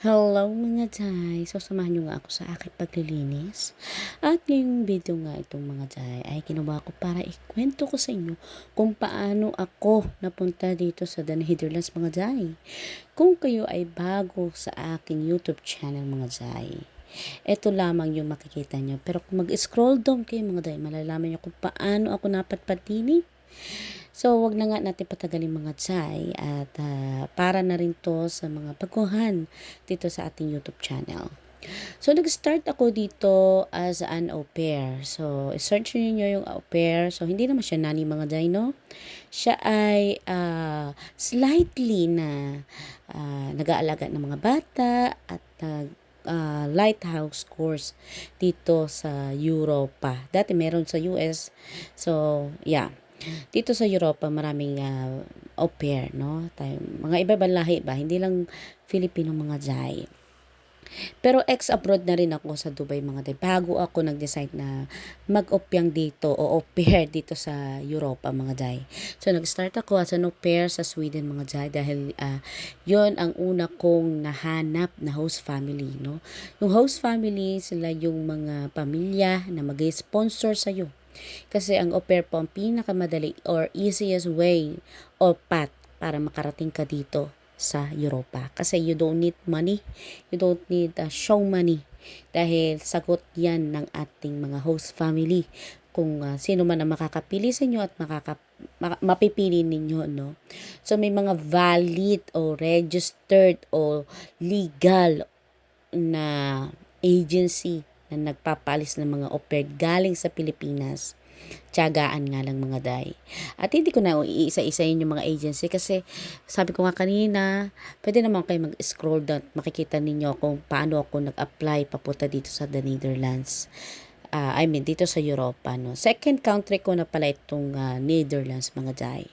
Hello mga Jai! So, samahan nyo nga ako sa aking paglilinis. At ngayong video nga itong mga Jai ay ginawa ko para ikwento ko sa inyo kung paano ako napunta dito sa The Netherlands mga Jai. Kung kayo ay bago sa aking YouTube channel mga Jai, ito lamang yung makikita nyo. Pero kung mag-scroll down kayo mga Jai, malalaman nyo kung paano ako napadpad din. So, wag na nga natin patagalin mga Chay at para na rin to sa mga baguhan dito sa ating YouTube channel. So, nag-start ako dito as an au pair. So, search niyo yung au pair. So, hindi naman siya nani mga Chay, no? Siya ay slightly na nag-aalaga ng mga bata at lighthouse course dito sa Europa. Dati meron sa US. So, yeah. Dito sa Europa, maraming au pair, no? Mga iba-ibang lahi ba? Hindi lang Filipino mga Jai. Pero ex-abroad na rin ako sa Dubai mga Jai. Bago ako nag-decide na mag-opyang dito o au pair dito sa Europa mga Jai. So, nag-start ako as an au pair sa Sweden mga Jai dahil yon ang una kong nahanap na host family, no? Yung host family, sila yung mga pamilya na mag-sponsor sa'yo. Kasi ang au pair po ang pinakamadali or easiest way or path para makarating ka dito sa Europa. Kasi you don't need money, you don't need show money. Dahil sagot yan ng ating mga host family kung sino man ang makakapili sa inyo at mapipili ninyo, no? So, may mga valid o registered o legal na agency na nagpapalis ng mga au pair galing sa Pilipinas. Tiyagaan nga lang mga Day. At hindi ko na iisa-isayin yung mga agency kasi sabi ko nga kanina, pwede naman kayo mag-scroll down at makikita ninyo kung paano ako nag-apply papunta dito sa The Netherlands. Dito sa Europa. No? Second country ko na pala itong Netherlands mga Day.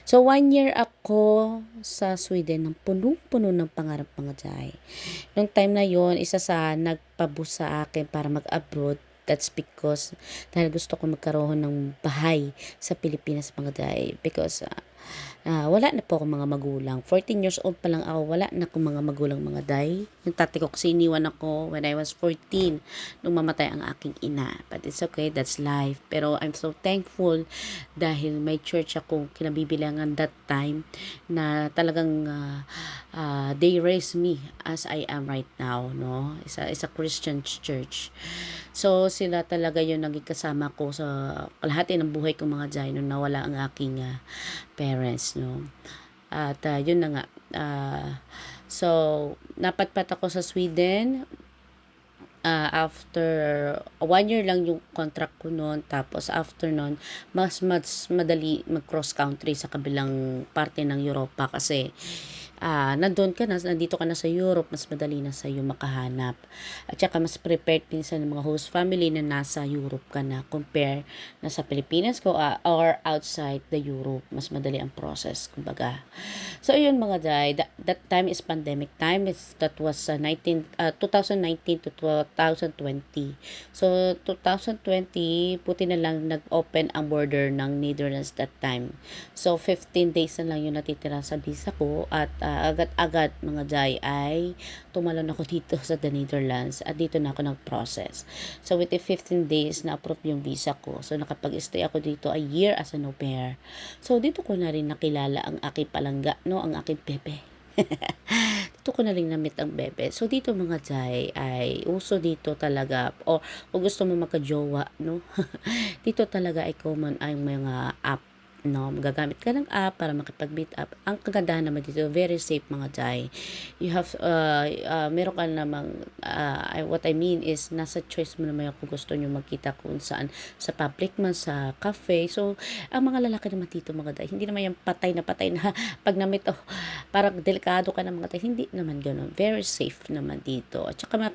So, 1 year ako sa Sweden ng punong-puno ng pangarap mga Jai. Nung time na yon isa sa nagpabus sa akin para mag-abroad. That's because dahil gusto ko magkaroon ng bahay sa Pilipinas mga Jai. Because wala na po akong mga magulang. 14 years old pa lang ako, wala na akong mga magulang mga Day. Yung tatay ko kasi iniwan ako when I was 14 nung mamatay ang aking ina. But it's okay, that's life. Pero I'm so thankful dahil may church akong kinabibilangan that time na talagang they raised me as I am right now, no? Isa Christian church. So, sila talaga yung naging kasama ko sa kalahati ng buhay ko mga Jai nung nawala ang aking parents, no. At yun na nga. So, napatpat ako sa Sweden. After 1 year lang yung contract ko noon. Tapos after noon, mas madali mag-cross country sa kabilang parte ng Europa kasi nandito ka na sa Europe, mas madali na sa iyo makahanap. At saka mas prepared pinsan ng mga host family na nasa Europe ka na compare na sa Pilipinas ko or outside the Europe. Mas madali ang process, kumbaga. So, ayun mga Day, that time is pandemic time. That was 2019 to 2020. So, 2020, puti na lang nag-open ang border ng Netherlands that time. So, 15 days na lang yung natitira sa visa ko at agad-agad mga Jai ay tumalon ako dito sa The Netherlands at dito na ako nag-process. So with the 15 days na approve yung visa ko. So nakapag-stay ako dito a year as an au pair. So dito ko na rin nakilala ang aking palangga, no, ang aking bebe. Dito ko na rin na-meet ang bebe. So dito mga Jai ay uso dito talaga o kung gusto mo makajowa, no. Dito talaga ay common ang mga app, no, magagamit ka ng app para makipag-meet up. Ang kagandahan naman dito, very safe mga Jai. You have, meron ka namang, what I mean is, nasa choice mo naman kung gusto nyo magkita kung saan, sa public man, sa cafe. So, ang mga lalaki naman dito mga Jai, hindi naman yung patay na pag na-meet, parang delikado ka na mga Jai, hindi naman ganun. Very safe naman dito. At saka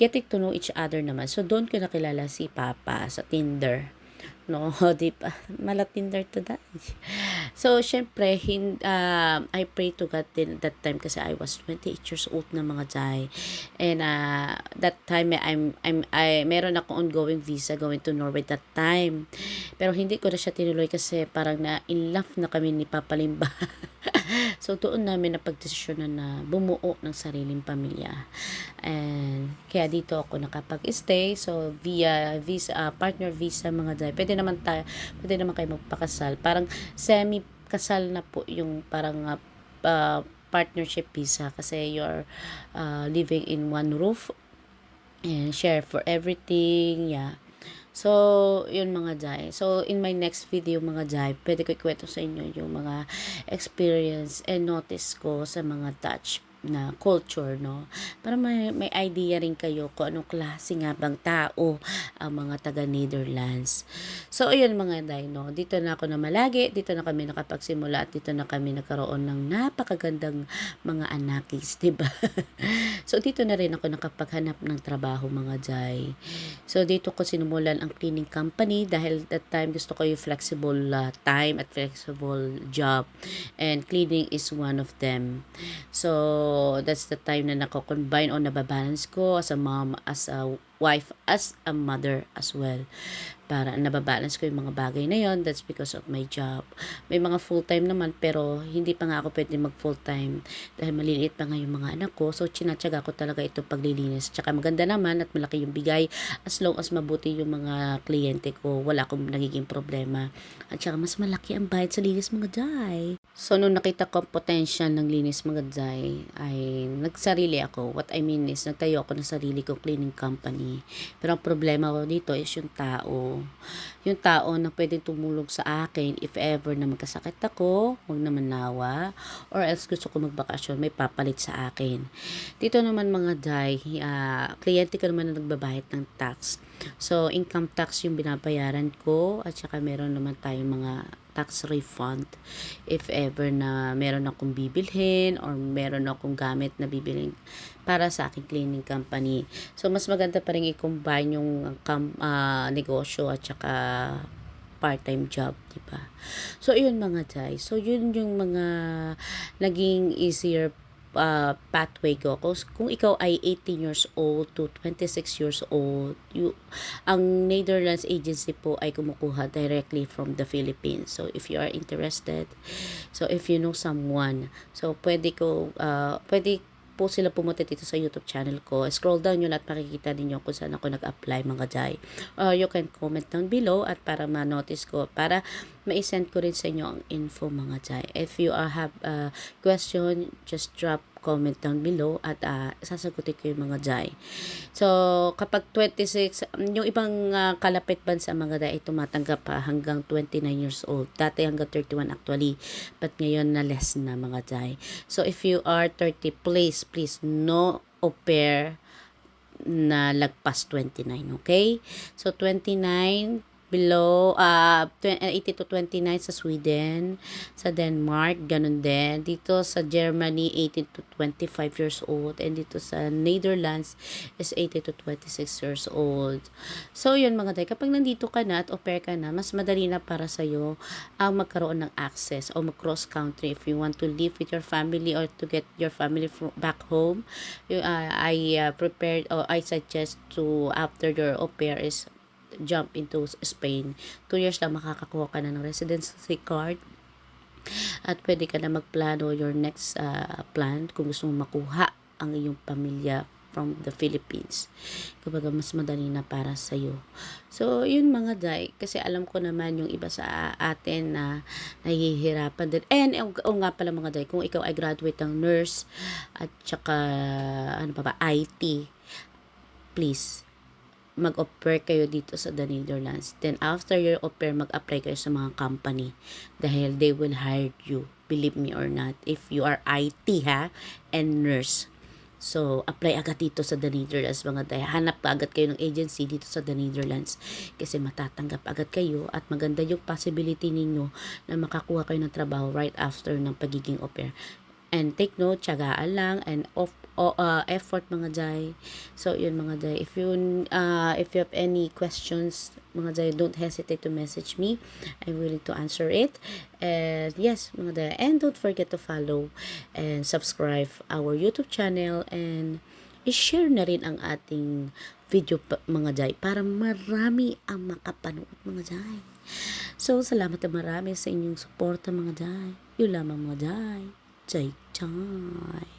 getting to know each other naman. So, doon ko nakilala si Papa sa Tinder. No, di pa. Malatinder to that. So, syempre, I pray to God din that time kasi I was 28 years old na mga Jai. And that time, meron ako ongoing visa going to Norway that time. Pero hindi ko na siya tinuloy kasi parang na in love na kami ni Papa Limba. So, doon namin napagdesisyonan na bumuo ng sariling pamilya. And kaya dito ako nakapag-stay. So, via visa, partner visa mga day. Pwede naman kayo magpakasal. Parang semi-kasal na po yung parang partnership visa kasi you're living in one roof and share for everything. Yeah. So, yun mga jay. So, in my next video mga jay, pwede ko ikwento sa inyo yung mga experience and notice ko sa mga Dutch na culture, no? Para may idea rin kayo kung anong klase nga bang tao ang mga taga Netherlands. So, ayun mga day, no? Dito na ako na malagi, dito na kami nakapagsimula at dito na kami nagkaroon ng napakagandang mga anakis, diba? So, dito na rin ako nakapaghanap ng trabaho mga jay. So, dito ko sinumulan ang cleaning company dahil that time gusto ko yung flexible time at flexible job. And cleaning is one of them. So, that's the time na nako-combine o nababalance ko as a mom, as a wife, as a mother as well. Para nababalance ko yung mga bagay na yon. That's because of my job. May mga full-time naman pero hindi pa nga ako pwede mag-full-time dahil maliliit pa nga yung mga anak ko. So, chinatsaga ko talaga ito paglilinis. Tsaka maganda naman at malaki yung bigay as long as mabuti yung mga kliyente ko. Wala akong nagiging problema. At tsaka mas malaki ang bayad sa linis mga jay. So, nung nakita ko ang potential ng linis mga jay, ay nagsarili ako. What I mean is, nagtayo ako ng sarili kong cleaning company. Pero ang problema ko dito is yung tao. Yung tao na pwedeng tumulong sa akin if ever na magkasakit ako, wag naman nawa, or else gusto ko magbakasyon, may papalit sa akin. Dito naman mga jay, kliyente ko naman na nagbabayad ng tax. So, income tax yung binabayaran ko at saka meron naman tayong mga tax refund if ever na meron akong bibilhin or meron akong gamit na bibilhin para sa aking cleaning company. So, mas maganda pa rin i-combine yung negosyo at saka part-time job, diba? So, yun mga jay. So, yun yung mga naging easier pathway ko. Kung ikaw ay 18 years old to 26 years old, ang Netherlands agency po ay kumukuha directly from the Philippines. So, if you are interested, so if you know someone, so pwede po sila pumunta dito sa YouTube channel ko. Scroll down yun at makikita ninyo kung saan ako nag-apply mga jay. You can comment down below at para ma-notice ko, para ma-send ko rin sa inyo ang info mga jay. If you have a question, just drop comment down below at sasagutin ko yung mga jay. So, kapag 26, yung ibang kalapit bansa mga jay ay tumatanggap pa hanggang 29 years old. Dati hanggang 31 actually. But ngayon na less na mga jay. So, if you are 30, please no au pair na lagpas 29, okay? So, 29 below 18 to 29 sa Sweden, sa Denmark ganun din, dito sa Germany 18 to 25 years old, and dito sa Netherlands is 18 to 26 years old. So yun mga day, kapag nandito ka na at au pair ka na, mas madali na para sa iyo ang magkaroon ng access o mag-cross country if you want to live with your family or to get your family back home. I prepared or I suggest to, after your au pair is jump into Spain. 2 years lang makakakuha ka na ng residency card at pwede ka na magplano your next plan kung gusto mo makuha ang iyong pamilya from the Philippines. Kapag mas madali na para sa iyo. So, yun mga day, kasi alam ko naman yung iba sa atin na nahihirapan din. And nga pala mga day, kung ikaw ay graduate ng nurse at saka IT, please mag-au pair kayo dito sa the Netherlands. Then, after your au pair, mag-apply kayo sa mga company dahil they will hire you. Believe me or not. If you are IT and nurse. So, apply agad dito sa the Netherlands mga day. Hanap pa agad kayo ng agency dito sa the Netherlands kasi matatanggap agad kayo at maganda yung possibility ninyo na makakuha kayo ng trabaho right after ng pagiging au pair. And take note, tiyagaan lang and effort mga jay. So yun mga jay, if you have any questions mga jay, don't hesitate to message me. I'm willing to answer it. And yes mga jay, and don't forget to follow and subscribe our YouTube channel and i-share na rin ang ating video mga jay para marami ang makapanood mga jay. So salamat na marami sa inyong suporta mga jay. Yun lamang mga jay. Chay chay.